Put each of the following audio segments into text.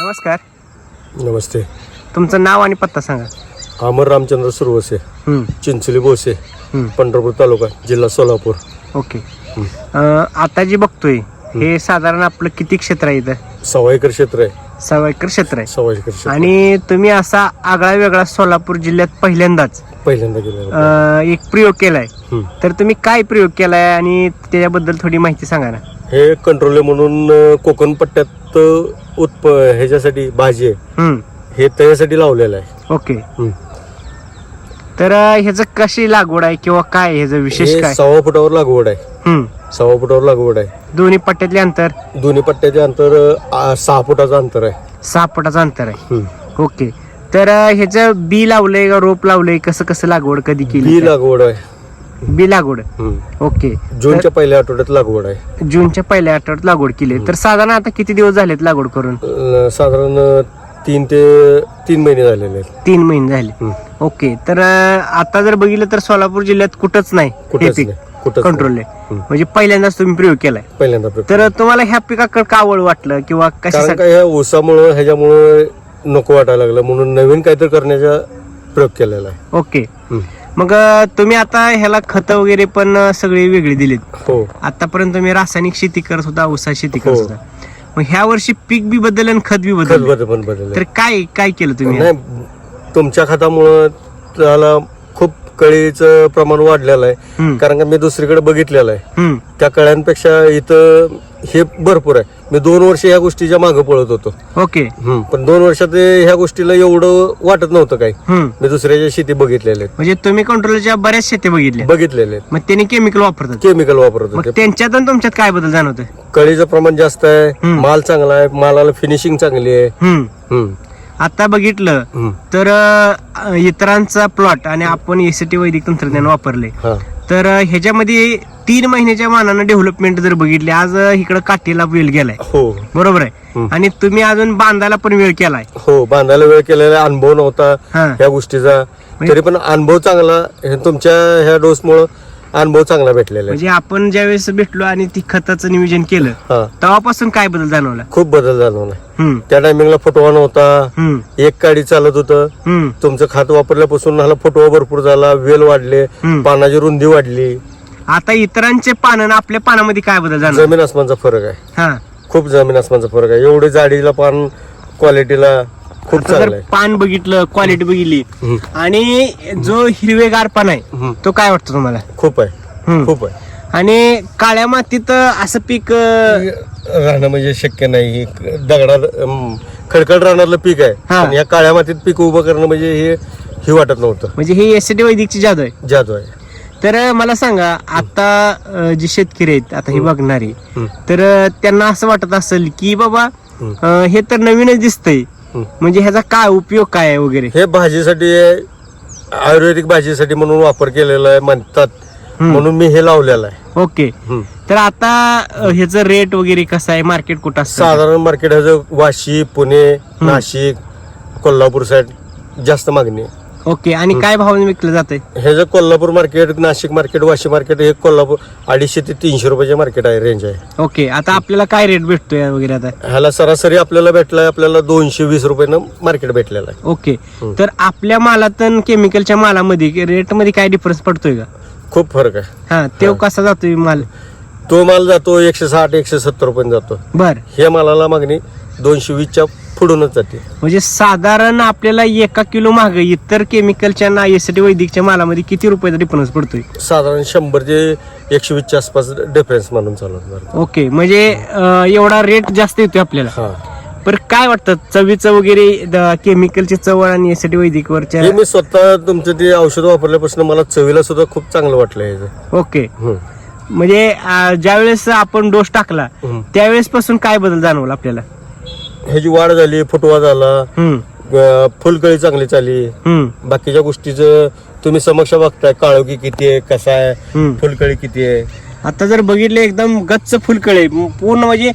नमस्कार. नमस्ते. तुमचं नाव आणि पत्ता सांगा. अमर रामचंद्र सुरवसे, चिंचोली बोसे, पंढरपूर तालुका, जिल्हा सोलापूर. ओके. आता जे बघतोय हे साधारण आपलं किती क्षेत्र आहे इथं? 6 एकर क्षेत्र आहे. 6 एकर क्षेत्र आहे. 6 एकर क्षेत्र. आणि तुम्ही असा आगळा वेगळा सोलापूर जिल्ह्यात पहिल्यांदाच गेला एक प्रयोग केलाय. तर तुम्ही काय प्रयोग केलाय आणि त्याच्याबद्दल थोडी माहिती सांगा ना. हे कंट्रोल म्हणून कोकण पट्ट्यात ह्याच्यासाठी भाजी आहे, हे त्याच्यासाठी लावलेलं आहे. ओके. तर ह्याचं कशी लागवड आहे किंवा काय ह्याचं विशेष काय? 6 फुटावर लागवड आहे. 6 फुटावर लागवड आहे. दोन्ही पट्ट्यातले अंतर? दोन्ही पट्ट्याचे अंतर 6 फुटाचं अंतर आहे. 6 फुटाचं अंतर आहे. ओके. तर ह्याचं बी लावलंय का रोप लावलंय? कसं कसं लागवड कधी केली? बी लागवड आहे. बी लागवड. ओके. जूनच्या पहिल्या आठवड्यात लागवड आहे. जूनच्या पहिल्या आठवड्यात लागवड केली. तर साधारण आता किती दिवस झालेत लागवड करून? साधारण 3 महिने झालेले आहेत. 3 महिने झाले. ओके. तर आता जर बघितलं तर सोलापूर जिल्ह्यात कुठंच नाही कंट्रोल आहे. म्हणजे पहिल्यांदाच तुम्ही प्रयोग केलाय. पहिल्यांदा. तर तुम्हाला ह्या पिकाकडे का आवड वाटलं किंवा कारण काय ह्या ऊसामुळं ह्याच्यामुळं नको वाटायला लागलं म्हणून नवीन काहीतरी करण्याचा प्रयोग केलेला आहे. ओके. मग तुम्ही आता ह्याला खत वगैरे पण सगळी वेगळी दिलीत. हो. आतापर्यंत तुम्ही रासायनिक शेती करत होता, ऊसा शेती करत होता. मग ह्या वर्षी पीक बी बदल आणि खत बी बदल. तर काय केलं तुम्ही? नाही, तुमच्या खतामुळं त्याला खूप कळीचं प्रमाण वाढलेलं आहे. कारण का मी दुसरीकडे बघितलेलं आहे, त्या कळ्यांपेक्षा इथं हे भरपूर आहे. मी 2 वर्ष ह्या गोष्टीच्या मागे पळत होतो. ओके. पण 2 वर्षात ह्या गोष्टीला एवढं वाटत नव्हतं काही. मी दुसऱ्याच्या शेती बघितलेल्या आहेत. म्हणजे तुम्ही कंट्रोलच्या बऱ्याच शेती बघितलेले आहेत. मग त्यांनी केमिकल वापरतात. केमिकल वापरत मग त्यांच्यात आणि तुमच्यात काय बदल जाणवतोय? कळीचं प्रमाण जास्त आहे, माल चांगला आहे, मालाला फिनिशिंग चांगली आहे. आता बघितलं तर इतरांचा प्लॉट आणि आपण एसीटी वैदिक तंत्रज्ञान वापरले तर ह्याच्यामध्ये 3 महिन्याच्या मानानं डेव्हलपमेंट जर बघितली, आज इकडे काठीला वेळ गेलाय. हो, बरोबर आहे. आणि तुम्ही अजून बांधायला पण वेळ केलाय. हो, बांधायला वेळ केलेला. अनुभव नव्हता ह्या गोष्टीचा, तरी पण अनुभव चांगला. तुमच्या ह्या डोसमुळे अनुभव चांगला भेटलेला. म्हणजे आपण ज्यावेळेस भेटलो आणि ती खताचं नियोजन केलं तेव्हापासून काय बदल जाणवला? खूप बदल जाणवला. त्या टायमिंगला फुटवा नव्हता, एक काडी चालत होतं. तुमचं खत वापरल्यापासून ह्याला फुटवा भरपूर झाला, वेल वाढले, पानाची रुंदी वाढली. आता इतरांचे पान आणि आपल्या पानामध्ये काय बदल जाणवला? जमीन आसमानचा फरक आहे. खूप जमीन आसमानचा फरक आहे. एवढी जाडीला पान, क्वालिटीला खूप चांगलं आहे. पान बघितलं, क्वालिटी बघितली आणि जो हिरवेगार पान आहे तो काय वाटतं तुम्हाला? खूप आहे, खूप आहे. आणि काळ्या मातीत असं पीक राहणं म्हणजे शक्य नाही. दगडात खडखड राहणारलं पीक आहे आणि या काळ्या मातीत पीक उभं करणं म्हणजे हे वाटत नव्हतं. म्हणजे हे एसीटी वैदिकची जादू आहे. जादू आहे. तर मला सांगा, आता जे शेतकरी आहेत आता हे बघणारे, तर त्यांना असं वाटत असेल की बाबा हे तर नवीनच दिसतंय, म्हणजे ह्याचा काय उपयोग काय आहे वगैरे. हे भाजीसाठी, आयुर्वेदिक भाजीसाठी म्हणून वापर केलेला आहे म्हणतात, म्हणून मी हे लावलेलं आहे. ओके. तर आता ह्याचं रेट वगैरे कसं आहे? मार्केट कुठं असतं? साधारण मार्केट ह्याचं वाशी, पुणे, नाशिक, कोल्हापूर साईड जास्त मागणी आहे. ओके. आणि काय भावाने विकलं जातंय? ह्याचं Kolhapur market, Nashik market, Vashi market, हे कोल्हापूर 250 ते 300 रुपयाचे मार्केट आहे, रेंज आहे. ओके. आता आपल्याला काय रेट भेटतोय वगैरे? आता ह्याला सरासरी आपल्याला भेटलाय, आपल्याला 220 रुपयानं मार्केट भेटलेलं आहे. ओके. तर आपल्या मालात आणि केमिकलच्या मालामध्ये रेट मध्ये काय डिफरन्स पडतोय का? खूप फरक आहे. तो कसा जातोय माल? तो माल जातो 160-170 रुपये जातो. बर. हे मालाला मागणी 220च्या पुढूनच जाते. म्हणजे साधारण आपल्याला 1 किलो माग इतर केमिकलच्या ना एसीटी वैदिकच्या मालामध्ये किती रुपयाचा डिफरन्स पडतोय? साधारण 100 ते 120च्या आसपास डिफरन्स म्हणून चालत. ओके. म्हणजे एवढा रेट जास्त येतोय आपल्याला. पण काय वाटतं चवीचं वगैरे, केमिकलची चव आणि एसीटी वैदिक वरच्या? मी स्वतः तुमचं ते औषध वापरल्यापासून मला चवीला सुद्धा खूप चांगलं वाटलं ह्याचं. ओके. म्हणजे ज्यावेळेस आपण डोस टाकला त्यावेळेस पासून काय बदल जाणवला आपल्याला? ह्याची वाढ झाली, फुटवा झाला, फुलकळी चांगली चालली. बाकीच्या गोष्टीचं तुम्ही समक्ष बघताय, काळोखी किती आहे, कसा आहे, फुलकळी किती आहे. आता जर बघितले एकदम गच्च फुलकळे पूर्ण, म्हणजे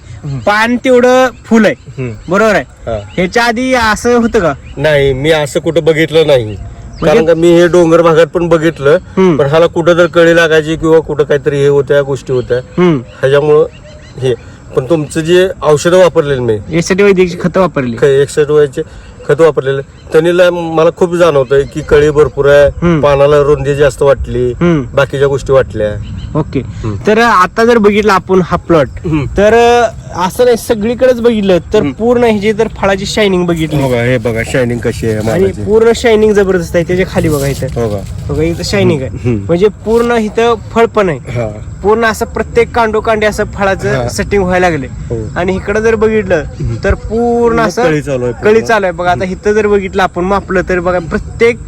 पान तेवढं फुल आहे. बरोबर आहे. ह्याच्या आधी असं होतं का? नाही, मी असं कुठं बघितलं नाही. कारण का मी हे डोंगर भागात पण बघितलं, पण ह्याला कुठं जर कळी लागायची किंवा कुठं काहीतरी हे होत्या गोष्टी होत्या, ह्याच्यामुळं हे पण तुमचं जे औषधं वापरलेली मी यासाठी वैद्यकीय खतं वापरली. 61 वयाचे खत वापरलेले त्यांनी मला खूप जाणवतंय की कळी भरपूर आहे, पानाला रुंदी जास्त वाटली, बाकीच्या गोष्टी वाटल्या. ओके. तर आता जर बघितलं आपण हा प्लॉट, तर असं नाही सगळीकडेच बघितलं तर पूर्ण ह्याची जर फळाची शायनिंग बघितली, हे बघा शायनिंग कशी आहे आणि मालाची. पूर्ण शायनिंग जबरदस्त आहे. त्याच्या खाली बघा इथं, बघा इथं शायनिंग आहे, म्हणजे पूर्ण इथं फळ पण आहे. पूर्ण असं प्रत्येक कांडोकांडी असं फळाचं सेटिंग व्हायला लागले. आणि इकडं जर बघितलं तर पूर्ण असं कळी चालू आहे. बघा आता इथं जर बघितलं आपण मापलं तर बघा प्रत्येक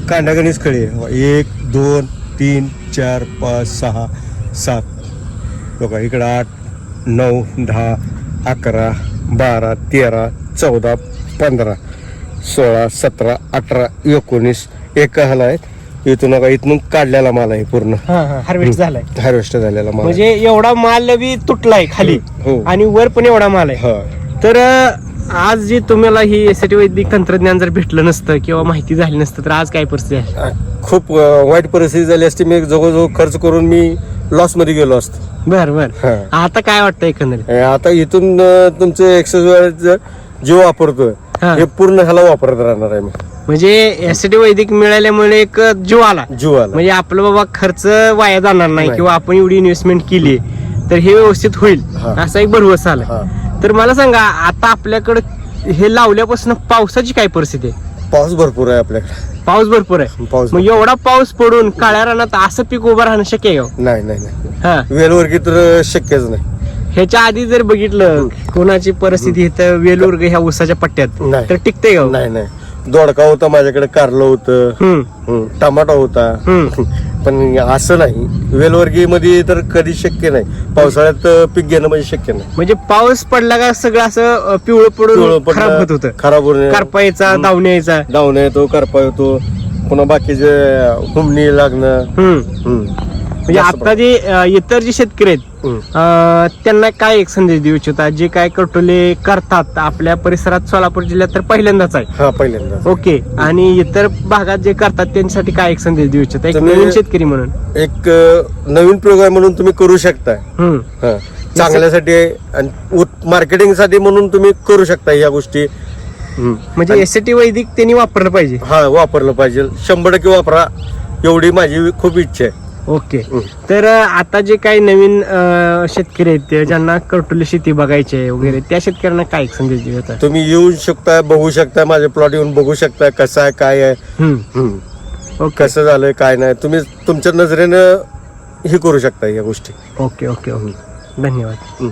कांडागणीच कळी आहे. 1 2 3 4 5 6 7 बघा इकडं 8 9 10 11 12 13 14 15 16 17 18 19 एक हाला आहे. इथून बघा इथून काढलेला माल आहे पूर्ण हार्वेस्ट झालाय. हार्वेस्ट झालेला माल म्हणजे एवढा माल बी तुटलाय खाली आणि वर पण एवढा माल आहे. तर आज जे तुम्हाला ही यासाठी वैद्यकीय तंत्रज्ञान जर भेटलं नसतं किंवा माहिती झाली नसतं तर आज काय परिस्थिती आहे? खूप वाईट परिस्थिती झाली असती. मी जवळजवळ खर्च करून मी लॉस मध्ये गेलो असतो. बर आता काय वाटतं एकंदरीत? आता इथून तुमचं एक्सरसाइज जे वापरतोय हे पूर्ण ह्याला वापरत राहणार आहे मी. म्हणजे यासाठी वैदिक मिळाल्यामुळे एक जीव आला, म्हणजे आपलं बाबा खर्च वाया जाणार नाही किंवा आपण एवढी इन्व्हेस्टमेंट केली तर हे व्यवस्थित होईल असा एक भरवसा आला. तर मला सांगा आता आपल्याकडे हे लावल्यापासून पावसाची काय परिस्थिती आहे? पाऊस भरपूर आहे आपल्याकडे. पाऊस भरपूर आहे. मग एवढा पाऊस पडून काळ्या रानात असं पीक उभं राहणं शक्य आहे का? नाही वेलवर्गी तर शक्यच नाही. ह्याच्या आधी जर बघितलं कोणाची परिस्थिती इथं वेलवर्ग ह्या ऊसाच्या पट्ट्यात तर टिकते का? नाही दोडका होता माझ्याकडे, कारलं होतं, टमाटा होता, पण असं नाही. वेलवर्गी मध्ये तर कधी शक्य नाही. पावसाळ्यात पीक घेणं म्हणजे शक्य नाही. म्हणजे पाऊस पडला का सगळं असं पिवळं पडून खराब होत होतं. खराब होणे, करपा यायचा, दावण्या यायचा, दावण्या येतो, करपा येतो, पुन्हा बाकीचे हुमणी लागणं. म्हणजे आता जे इतर जे शेतकरी आहेत त्यांना काय एक संदेश देऊ इच्छिता? जे काय कटोले करतात आपल्या परिसरात सोलापूर जिल्ह्यात तर पहिल्यांदाच आहे. पहिल्यांदा. ओके. आणि इतर भागात जे करतात त्यांच्यासाठी काय एक संदेश देऊ इच्छिता एक नवीन शेतकरी म्हणून? एक नवीन प्रयोग आहे म्हणून तुम्ही करू शकता. चांगल्यासाठी आणि मार्केटिंग साठी म्हणून तुम्ही करू शकता या गोष्टी. म्हणजे यासाठी वैदिक त्यांनी वापरलं पाहिजे. वापरलं पाहिजे. 100% वापरा एवढी माझी खूप इच्छा आहे. ओके. तर आता जे काही नवीन शेतकरी आहेत ज्यांना कटोली शेती बघायची आहे वगैरे त्या शेतकऱ्यांना काय एक संदेश देता? तुम्ही येऊ शकता, बघू शकता, माझे प्लॉट येऊन बघू शकता कसं आहे काय आहे, कसं झालंय काय नाही. तुम्ही तुमच्या नजरेनं हे करू शकता या गोष्टी. ओके. धन्यवाद.